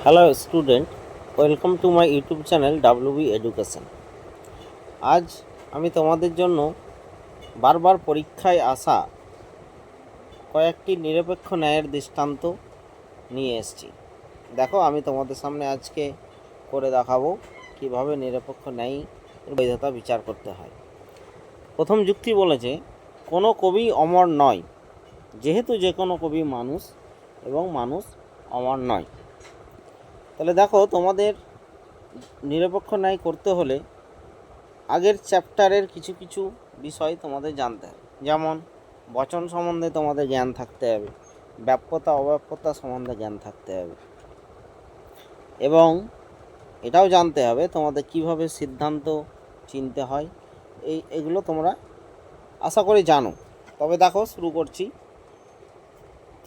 Hello student, welcome to my YouTube channel WB education. আজ আমি তোমাদের জন্য বারবার পরীক্ষায় আসা কয়েকটি নিরপেক্ষ ন্যায়ের দৃষ্টান্ত নিয়ে এসেছি। দেখো, আমি তোমাদের সামনে আজকে করে দেখাবো কিভাবে নিরপেক্ষ ন্যায় বৈধতা বিচার করতে হয়। প্রথম যুক্তি বলেছে, কোনো কবি অমর নয়, যেহেতু যে কোনো কবি মানুষ এবং মানুষ অমর নয়। তাহলে দেখো, তোমাদের নিরপেক্ষ ন্যায় করতে হলে আগের চ্যাপ্টারের কিছু কিছু বিষয় তোমাদের জানতে হবে। যেমন বচন সম্বন্ধে তোমাদের জ্ঞান থাকতে হবে, ব্যাপ্যতা অব্যাপ্যতা সম্বন্ধে জ্ঞান থাকতে হবে, এবং এটাও জানতে হবে তোমাদের কিভাবে সিদ্ধান্ত চিনতে হয়। এগুলো তোমরা আশা করি জানো। তবে দেখো, শুরু করছি।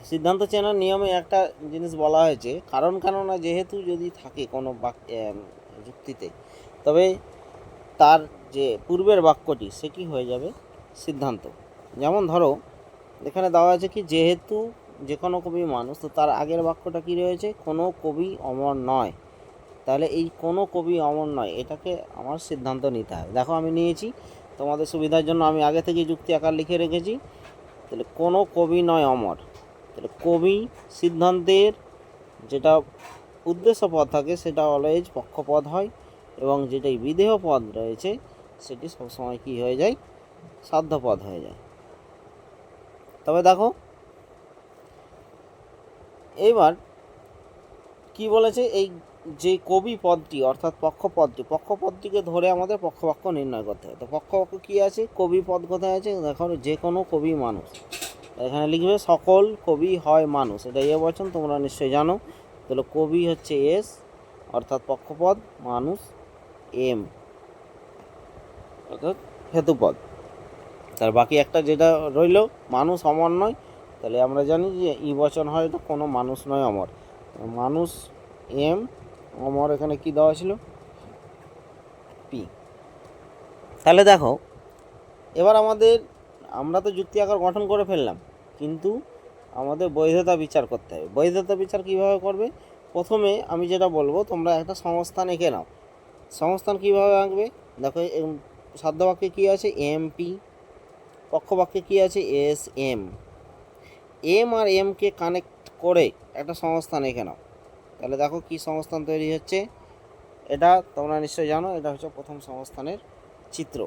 সিদ্ধান্ত চেনার নিয়মে একটা জিনিস বলা হয়েছে, কারণ কেননা যেহেতু যদি থাকে কোনো যুক্তিতে, তবে তার যে পূর্বের বাক্যটি সেটি হয়ে যাবে সিদ্ধান্ত। যেমন ধরো, এখানে দেওয়া আছে কি, যেহেতু যে কোনো কবি মানুষ, তো তার আগের বাক্যটা কি রয়েছে, কোনো কবি অমর নয়। তাহলে এই কোনো কবি অমর নয়, এটাকে আমার সিদ্ধান্ত নিতে হবে। দেখো, আমি নিয়েছি, তোমাদের সুবিধার জন্য আমি আগে থেকে যুক্তি আকার লিখে রেখেছি। তাহলে কোনো কবি নয় অমর, তাহলে কবি সিদ্ধান্তের যেটা উদ্দেশ্য পদ থাকে সেটা অলওয়েজ পক্ষপদ হয়, এবং যেটাই বিধেয় পদ রয়েছে সেটি সবসময় কি হয়ে যায়, সাধ্যপদ হয়ে যায়। তবে দেখো, এইবার কি বলেছে, এই যে কবি পদটি অর্থাৎ পক্ষপদটিকে ধরে আমাদের পক্ষবাক্য নির্ণয় করতে হবে। তো পক্ষবাক্য কী আছে, কবি পদ কোথায় আছে, দেখো, যে কোনো কবি মানুষ। এখানে লিখবে সকল কবি হয় মানুষ, এটা এ বচন, তোমরা নিশ্চয়ই জানো। তাহলে কবি হচ্ছে এস অর্থাৎ পক্ষপদ, মানুষ এম অর্থাৎ হেতুপদ। তার বাকি একটা যেটা রইল, মানুষ অমর নয়, তাহলে আমরা জানি যে ই বচন হয়, এটা কোনো মানুষ নয় অমর, মানুষ এম, অমর এখানে কি দেওয়া ছিল, পি। তাহলে দেখো, এবার আমরা তো যুক্তি আকার গঠন করে ফেললাম, কিন্তু আমাদের বৈধতা বিচার করতে হবে। বৈধতা বিচার কিভাবে করবে, প্রথমে আমি যেটা বলবো, তোমরা একটা সংস্থান এঁকে নাও। সংস্থান কিভাবে আঁকবে, দেখো, সাধ্যবাক্যে কী আছে, এমপি, পক্ষবাক্যে কী আছে, এস এম। এম আর এমকে কানেক্ট করে একটা সংস্থান এঁকে নাও। তাহলে দেখো কি সংস্থান তৈরি হচ্ছে, এটা তোমরা নিশ্চয়ই জানো, এটা হচ্ছে প্রথম সংস্থানের চিত্র।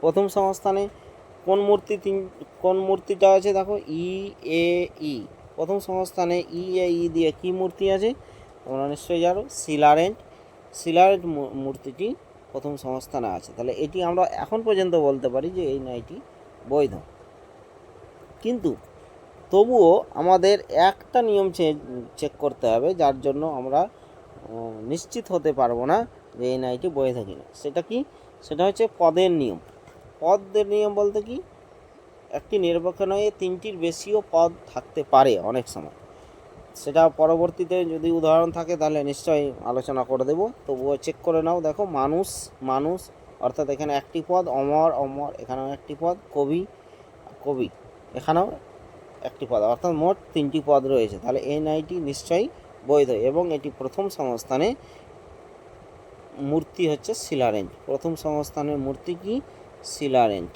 প্রথম সংস্থানে কোন মূর্তিটা আছে, দেখো, ই এ ই। প্রথম সংস্থানে ই এ ই দিয়ে কি মূর্তি আছে, তোমরা নিশ্চয়ই জানো, শিলারেন্ট মূর্তিটি প্রথম সংস্থানে আছে। তাহলে এটি আমরা এখন পর্যন্ত বলতে পারি যে এই ন্যায়টি বৈধ। কিন্তু তবুও আমাদের একটা নিয়ম চেক করতে হবে, যার জন্য আমরা নিশ্চিত হতে পারবো না যে এই ন্যায়টি বৈধ কিনা। সেটা কি, সেটা হচ্ছে পদের নিয়ম। পদের নিয়ম বলতে কি, একটি নিরপেক্ষ ন্যায়ে তিনটির বেশিও পদ থাকতে পারে অনেক সময়। সেটা পরবর্তীতে যদি উদাহরণ থাকে তাহলে নিশ্চয়ই আলোচনা করে দেবো, তবুও চেক করে নাও। দেখো, মানুষ অর্থাৎ এখানে একটি পদ, অমর এখানেও একটি পদ, কবি এখানেও একটি পদ, অর্থাৎ মোট তিনটি পদ রয়েছে। তাহলে এই ন্যায়টি নিশ্চয়ই বৈধ, এবং এটি প্রথম সংস্থানে মূর্তি হচ্ছে শিলারেন্ট। প্রথম সংস্থানের মূর্তি কি, শিলারেন্ট।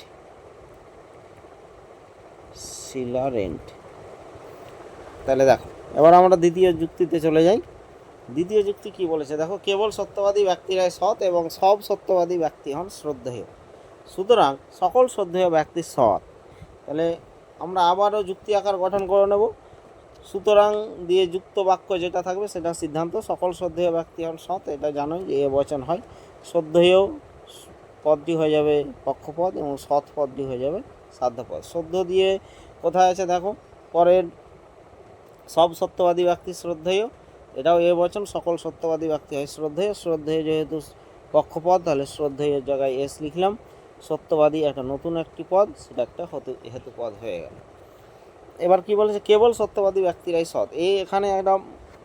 তাহলে দেখো, এবার আমরা দ্বিতীয় যুক্তিতে চলে যাই। দ্বিতীয় যুক্তি কি বলেছে, দেখো, কেবল সত্যবাদী ব্যক্তিরাই সৎ এবং সব সত্যবাদী ব্যক্তি হন শ্রদ্ধেয়, সুতরাং সকল শ্রদ্ধেয় ব্যক্তি সৎ। তাহলে আমরা আবারও যুক্তি আকার গঠন করে নেব। সুতরাং দিয়ে যুক্ত বাক্য যেটা থাকবে সেটা সিদ্ধান্ত। সকল শ্রদ্ধেয় ব্যক্তি হন সৎ, এটা জানোই যে এ বচন হয়। শ্রদ্ধেয় পদটি হয়ে যাবে পক্ষপদ, এবং সৎ পদটি হয়ে যাবে সাধ্যপদ। শ্রদ্ধ দিয়ে কোথায় আছে, দেখো, পরের সব সত্যবাদী ব্যক্তি শ্রদ্ধেয়, এটাও এ বচন, সকল সত্যবাদী ব্যক্তি হয় শ্রদ্ধেয় যেহেতু পক্ষপদ, তাহলে শ্রদ্ধেয়ের জায়গায় এস লিখলাম। সত্যবাদী একটা নতুন একটি পদ, সেটা একটা হেতুপদ হয়ে গেল। এবার কি বলেছে, কেবল সত্যবাদী ব্যক্তিরাই সৎ। এখানে একটা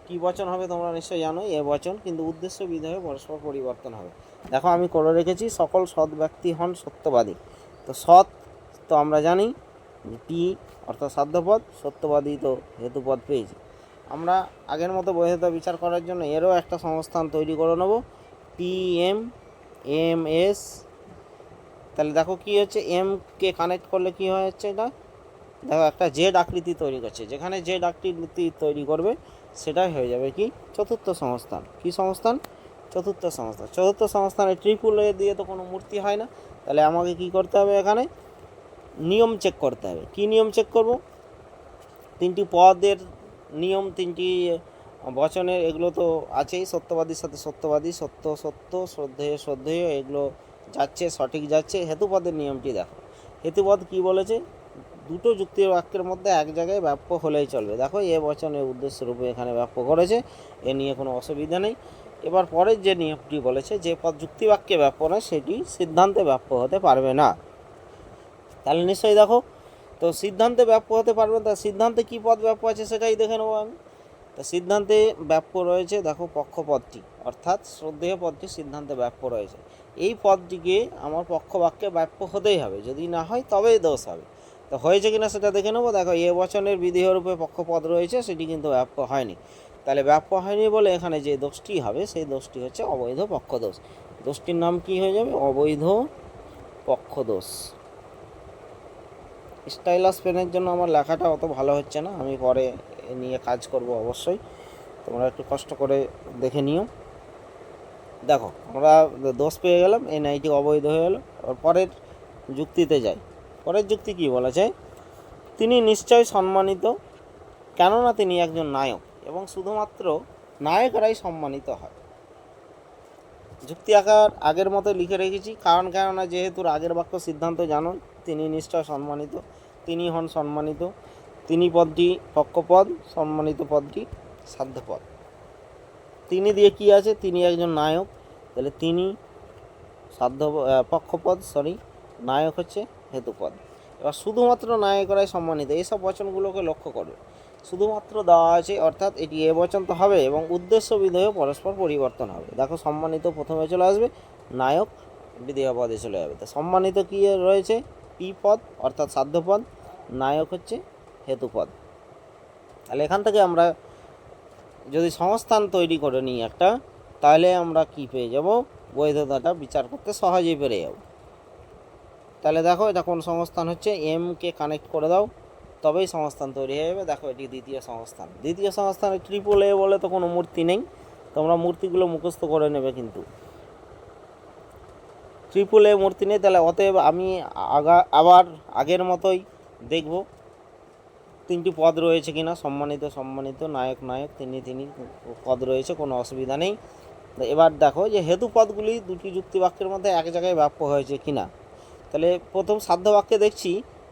কি বচন হবে তোমরা নিশ্চয়ই জানো, এ বচন, কিন্তু উদ্দেশ্য বিধেয় পরস্পর পরিবর্তন হবে। দেখো, আমি করে রেখেছি সকল সৎ ব্যক্তি হন সত্যবাদী। তো সৎ তো আমরা জানি টি অর্থাৎ সাধ্যপদ, সত্যবাদী তো হেতুপদ পেয়েছি। আমরা আগের মতো বৈধতা বিচার করার জন্য এরও একটা সংস্থান তৈরি করে নেব, PMMS। তাহলে দেখো কি হচ্ছে, এমকে কানেক্ট করলে কি হয়ে যাচ্ছে, এটা দেখো একটা জেড আকৃতি তৈরি করছে, যেখানে জেড আকৃতি তৈরি করবে সেটাই হয়ে যাবে কি চতুর্থ সংস্থান। কি সংস্থান? চতুর্থ সংস্থান। চতুর্থ সংস্থানে ট্রিপল এ দিয়ে তো কোনো মূর্তি হয় না, তাহলে আমাকে কি করতে হবে, এখানে নিয়ম চেক করতে হবে। কি নিয়ম চেক করব? তিনটি পদের নিয়ম, তিনটি বচনের, এগুলো তো আছেই, সত্যবাদীর সাথে সত্যবাদী, সত্য সত্য, শ্রদ্ধেয় শ্রদ্ধেয়, এগুলো যাচ্ছে, সঠিক যাচ্ছে। হেতুপদের নিয়মটি দেখো, হেতুপদ কি বলেছে, দুটো যুক্তির বাক্যের মধ্যে এক জায়গায় বাক্য হলেই চলবে। দেখো এ বচনের উদ্দেশ্যরূপে এখানে বাক্য করেছে, এ নিয়ে কোনো অসুবিধা নেই। এবার পরের যে নিয়মটি বলেছে, যে পদ যুক্তিবাক্যে বাক্য নয় সেটি সিদ্ধান্তে বাক্য হতে পারবে না। তাহলে নিশ্চয়ই দেখো, তো সিদ্ধান্তে বাক্য হতে পারবে না, সিদ্ধান্তে কী পদ বাক্য আছে সেটাই দেখে নেবো আমি। তো সিদ্ধান্তে বাক্য রয়েছে দেখো পক্ষপদটি, অর্থাৎ শ্রদ্ধেয় পদটি সিদ্ধান্তে বাক্য রয়েছে। এই পদটিকে আমার পক্ষবাক্যে বাক্য হতেই হবে, যদি না হয় তবেই দোষ হবে। তো হয়েছে কিনা সেটা দেখে নেবো। দেখো এ বচনের বিধেয়রূপে পক্ষপদ রয়েছে, সেটি কিন্তু বাক্য হয়নি। তাহলে বাক্য হয়নি বলে এখানে যে দোষটি হবে সেই দোষটি হচ্ছে অবৈধ পক্ষদোষ। দোষটির নাম কি হয়ে যাবে? অবৈধ পক্ষদোষ। স্টাইলাস পেনের জন্য আমার লেখাটা অত ভালো হচ্ছে না, আমি পরে এ নিয়ে কাজ করব অবশ্যই, তোমরা একটু কষ্ট করে দেখে নিও। দেখো আমরা দোষ পেয়ে গেলাম, এই নাইটি অবৈধ হয়ে গেল। আর পরের যুক্তিতে যাই। পরের যুক্তি কি বলেছে, তিনি নিশ্চয় সম্মানিত, কেননা তিনি একজন নায়ক এবং শুধুমাত্র নায়করাই সম্মানিত হয়। যুক্তি আকার আগের মতো লিখে রেখেছি, কারণ কেননা যেহেতু আগের বাক্য সিদ্ধান্ত জানো, তিনি নিশ্চয় সম্মানিত, তিনি হন সম্মানিত, তিনি পদটি পক্ষপদ, সম্মানিত পদটি সাধ্যপদ। তিনি দিয়ে কি আছে, তিনি একজন নায়ক, তাহলে তিনি সাধ্য পক্ষপদ, নায়ক হচ্ছে হেতুপদ। এবার শুধুমাত্র নায়করাই সম্মানিত, এইসব বচনগুলোকে লক্ষ্য করবে, শুধুমাত্র দেওয়া আছে, অর্থাৎ এটি এ বচন তো হবে এবং উদ্দেশ্য বিধেয় পরস্পর পরিবর্তন হবে। দেখো সম্মানিত প্রথমে চলে আসবে, নায়ক বিধেয় পদে চলে যাবে। তো সম্মানিত কী রয়েছে, পি পদ অর্থাৎ সাধ্যপদ, নায়ক হচ্ছে হেতুপদ। তাহলে এখান থেকে আমরা যদি সংস্থান তৈরি করে নিই একটা, তাহলে আমরা কি পেয়ে যাব, বৈধতাটা বিচার করতে সহজেই পেরে যাব। তাহলে দেখো এটা কোন সংস্থান হচ্ছে, এমকে কানেক্ট করে দাও, তবেই সংস্থান তৈরি হয়ে যাবে। দেখো এটি দ্বিতীয় সংস্থান। দ্বিতীয় সংস্থানে ট্রিপল এ বলে তো কোনো মূর্তি নেই, তোমরা মূর্তিগুলো মুখস্থ করে নেবে, কিন্তু ট্রিপল এ মূর্তি নেই। তাহলে অতএব আমি আবার আগের মতোই দেখব তিনটি পদ রয়েছে কিনা, সম্মানিত সম্মানিত, নায়ক নায়ক, তিনি তিনি পদ রয়েছে, কোনো অসুবিধা নেই। এবার দেখো যে হেতু পদগুলি দুটি যুক্তিবাক্যের মধ্যে এক জায়গায় বাক্য হয়েছে কিনা। তাহলে প্রথম সাধ্য বাক্যে দেখছি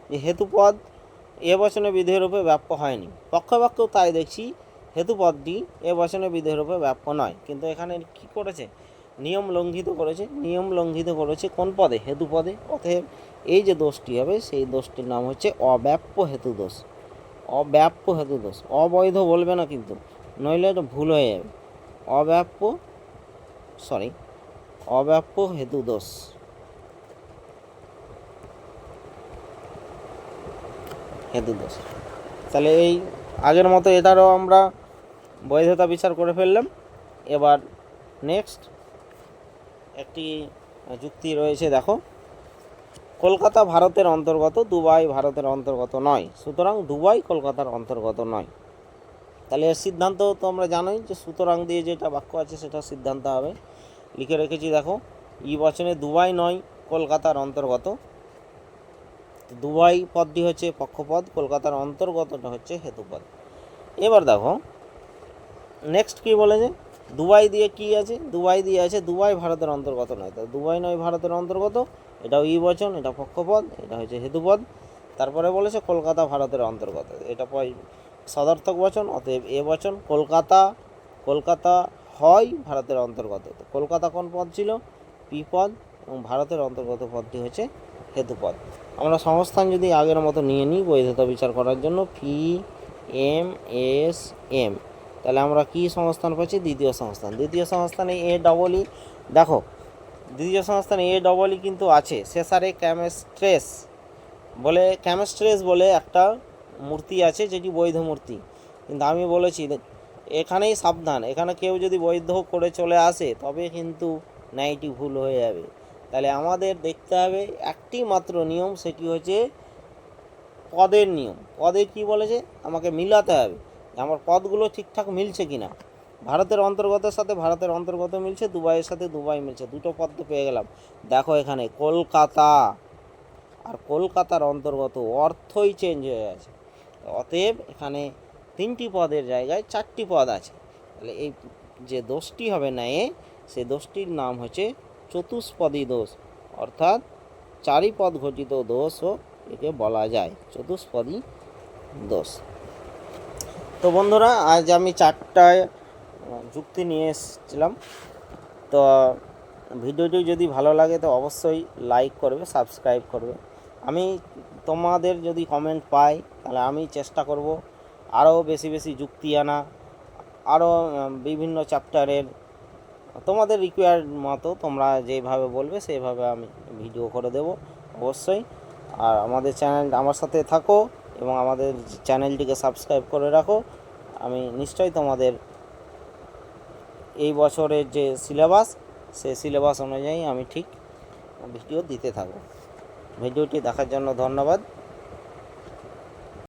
যে হেতুপদ এ বচনে বিধেয়রূপে বাক্য হয়নি, পক্ষবাক্যও তাই দেখছি, হেতুপদটি এ বচনে বিধেয়রূপে বাক্য নয়। কিন্তু এখানে কি করেছে, নিয়ম লঙ্ঘিত করেছে। নিয়ম লঙ্ঘিত করেছে কোন পদে, হেতুপদে। অতএব এই যে দোষটি হবে সেই দোষটির নাম হচ্ছে অব্যাপ্য হেতু দোষ। অব্যাপ্য হেতু দোষ, অবৈধ বলবে না কিন্তু, নইলে এটা ভুল হয়ে যাবে। অব্যাপ্য হেতু দোষ। হেতু দোষ। তাহলে এই আগের মতো এটারও আমরা বৈধতা বিচার করে ফেললাম। এবার নেক্সট একটি যুক্তি রয়েছে, দেখো কলকাতা ভারতের অন্তর্গত, দুবাই ভারতের অন্তর্গত নয়, সুতরাং দুবাই কলকাতার অন্তর্গত নয়। তাহলে এর সিদ্ধান্ত তো আমরা জানোই যে সুতরাং দিয়ে যেটা বাক্য আছে সেটা সিদ্ধান্ত হবে। লিখে রেখেছি দেখো, ই বচনে দুবাই নয় কলকাতার অন্তর্গত, দুবাই পদটি হচ্ছে পক্ষপদ, কলকাতার অন্তর্গতটা হচ্ছে হেতুপদ। এবার দেখো নেক্সট কী বলেছে, দুবাই দিয়ে কি আছে, দুবাই দিয়ে আছে দুবাই ভারতের অন্তর্গত নয়। তো দুবাই নয় ভারতের অন্তর্গত, এটাও ই বচন, এটা পক্ষপদ, এটা হচ্ছে হেতুপদ। তারপরে বলেছে কলকাতা ভারতের অন্তর্গত, এটা সদর্থক বচন, অতএব এ বচন। কলকাতা, কলকাতা হয় ভারতের অন্তর্গত, তো কলকাতা কোন পদ ছিল, পি পদ, এবং ভারতের অন্তর্গত পদটি হচ্ছে হেতুপদ। আমরা সংস্থান যদি আগের মতো নিয়ে নিই বৈধতা বিচার করার জন্য, PMSM, তাহলে আমরা কি সংস্থান পাচ্ছি, দ্বিতীয় সংস্থান। দ্বিতীয় সংস্থানে এ ডবল ই, দেখো দ্বিতীয় সংস্থানে এ ডবল ই কিন্তু আছে, সেসারে ক্যামেস্ট্রেস বলে একটা মূর্তি আছে যেটি বৈধ মূর্তি, কিন্তু আমি বলেছি এখানেই সাবধান, এখানে কেউ যদি বৈধ করে চলে আসে তবে কিন্তু ন্যায়টি ভুল হয়ে যাবে। তাহলে আমাদের দেখতে হবে একটি মাত্র নিয়ম, সেটি হচ্ছে পদের নিয়ম। পদে কি বলেছে, আমাকে মিলাতে হবে, আমার পদগুলো ঠিকঠাক মিলছে কিনা। ভারতের অন্তর্গতের সাথে ভারতের অন্তর্গত মিলছে, দুবাইয়ের সাথে দুবাই মিলছে, দুটো পদ তো পেয়ে গেলাম। দেখো এখানে কলকাতা আর কলকাতার অন্তর্গত অর্থই চেঞ্জ হয়ে গেছে। অতএব এখানে 3টি পদের জায়গায় 4টি পদ আছে। তাহলে এই যে দোষটি হবে না সে দোষটির নাম হচ্ছে চতুষ্পদী দোষ, অর্থাৎ 4 পদ ঘটিত দোষও একে বলা যায় চতুষ্পদী দোষ। তো বন্ধুরা, আজ আমি 4টা যুক্তি নিয়ে এসেছিলাম। তো ভিডিওটি যদি ভালো লাগে তো অবশ্যই লাইক করবে, সাবস্ক্রাইব করবে। আমি তোমাদের যদি কমেন্ট পাই তাহলে আমি চেষ্টা করব আরও বেশি বেশি যুক্তি আনা, আরও বিভিন্ন চ্যাপ্টারের তোমাদের রিকোয়ার্ড মতো তোমরা যেভাবে বলবে সেইভাবে আমি ভিডিও করে দেব অবশ্যই। আর আমাদের চ্যানেল, আমার সাথে থাকো এবং আমাদের চ্যানেলটিকে সাবস্ক্রাইব করে রাখো। আমি নিশ্চয়ই তোমাদের এই বছরের যে সিলেবাস, সেই সিলেবাস অনুযায়ী আমি ঠিক ভিডিও দিতে থাকবো। ভিডিওটি দেখার জন্য ধন্যবাদ।